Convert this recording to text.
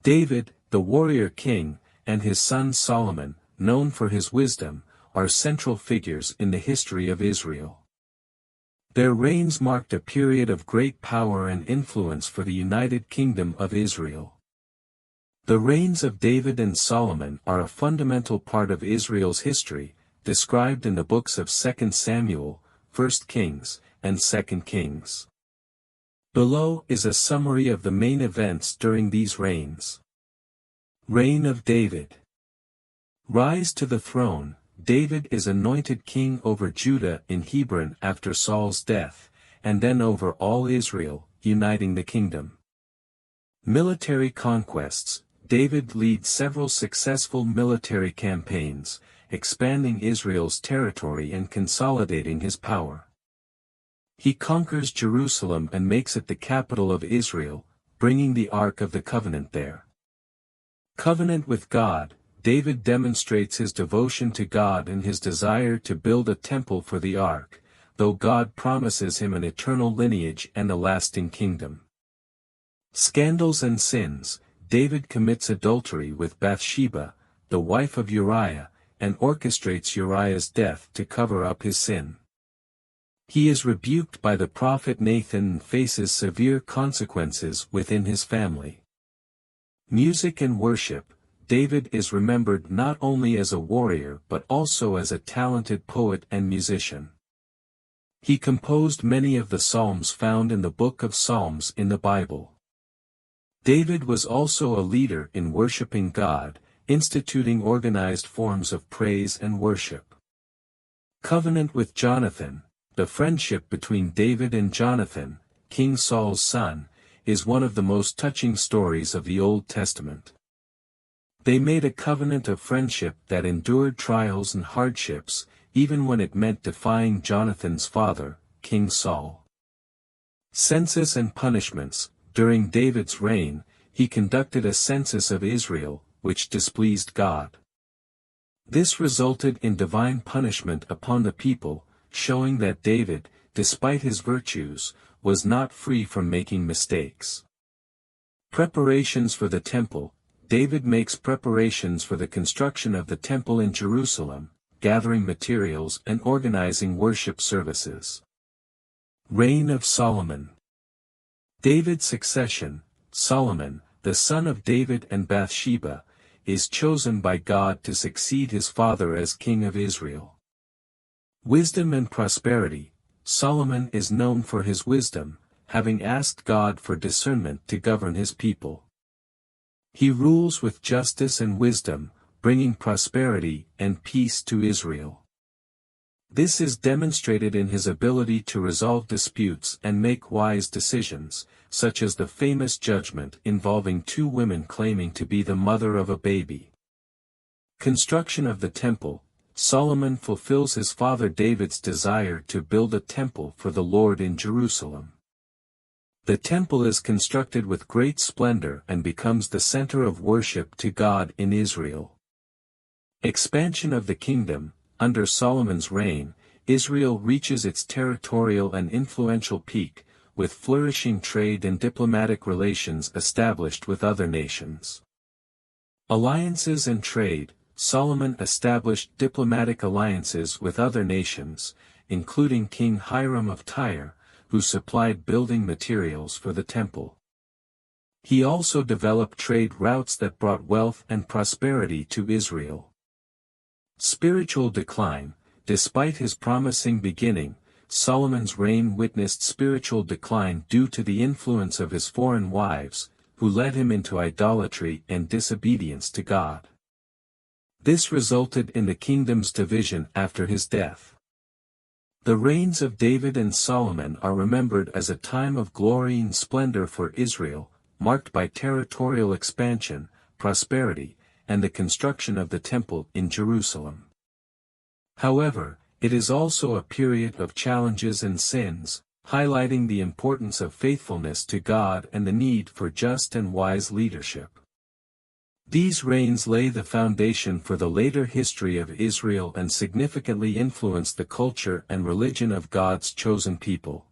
David, the warrior king, and his son Solomon, known for his wisdom, are central figures in the history of Israel. Their reigns marked a period of great power and influence for the United Kingdom of Israel. The reigns of David and Solomon are a fundamental part of Israel's history, described in the books of 2 Samuel, 1 Kings, and 2 Kings. Below is a summary of the main events during these reigns. Reign of David. Rise to the throne. David is anointed king over Judah in Hebron after Saul's death, and then over all Israel, uniting the kingdom. Military conquests. David leads several successful military campaigns, expanding Israel's territory and consolidating his power. He conquers Jerusalem and makes it the capital of Israel, bringing the Ark of the Covenant there. Covenant with God. David demonstrates his devotion to God and his desire to build a temple for the Ark, though God promises him an eternal lineage and a lasting kingdom. Scandals and sins. David commits adultery with Bathsheba, the wife of Uriah, and orchestrates Uriah's death to cover up his sin. He is rebuked by the prophet Nathan and faces severe consequences within his family. Music and worship. David is remembered not only as a warrior but also as a talented poet and musician. He composed many of the psalms found in the Book of Psalms in the Bible. David was also a leader in worshiping God, instituting organized forms of praise and worship. Covenant with Jonathan. The friendship between David and Jonathan, King Saul's son, is one of the most touching stories of the Old Testament. They made a covenant of friendship that endured trials and hardships, even when it meant defying Jonathan's father, King Saul. Census and punishments. During David's reign, he conducted a census of Israel, which displeased God. This resulted in divine punishment upon the people, showing that David, despite his virtues, was not free from making mistakes. Preparations for the temple. David makes preparations for the construction of the temple in Jerusalem, gathering materials and organizing worship services. Reign of Solomon. David's succession. Solomon, the son of David and Bathsheba, is chosen by God to succeed his father as king of Israel. Wisdom and prosperity. Solomon is known for his wisdom, having asked God for discernment to govern his people. He rules with justice and wisdom, bringing prosperity and peace to Israel. This is demonstrated in his ability to resolve disputes and make wise decisions, such as the famous judgment involving two women claiming to be the mother of a baby. Construction of the temple. Solomon fulfills his father David's desire to build a temple for the Lord in Jerusalem. The temple is constructed with great splendor and becomes the center of worship to God in Israel. Expansion of the kingdom. Under Solomon's reign, Israel reaches its territorial and influential peak, with flourishing trade and diplomatic relations established with other nations. Alliances and trade. Solomon established diplomatic alliances with other nations, including King Hiram of Tyre, who supplied building materials for the temple. He also developed trade routes that brought wealth and prosperity to Israel. Spiritual decline. Despite his promising beginning, Solomon's reign witnessed spiritual decline due to the influence of his foreign wives, who led him into idolatry and disobedience to God. This resulted in the kingdom's division after his death. The reigns of David and Solomon are remembered as a time of glory and splendor for Israel, marked by territorial expansion, prosperity, and the construction of the temple in Jerusalem. However, it is also a period of challenges and sins, highlighting the importance of faithfulness to God and the need for just and wise leadership. These reigns lay the foundation for the later history of Israel and significantly influenced the culture and religion of God's chosen people.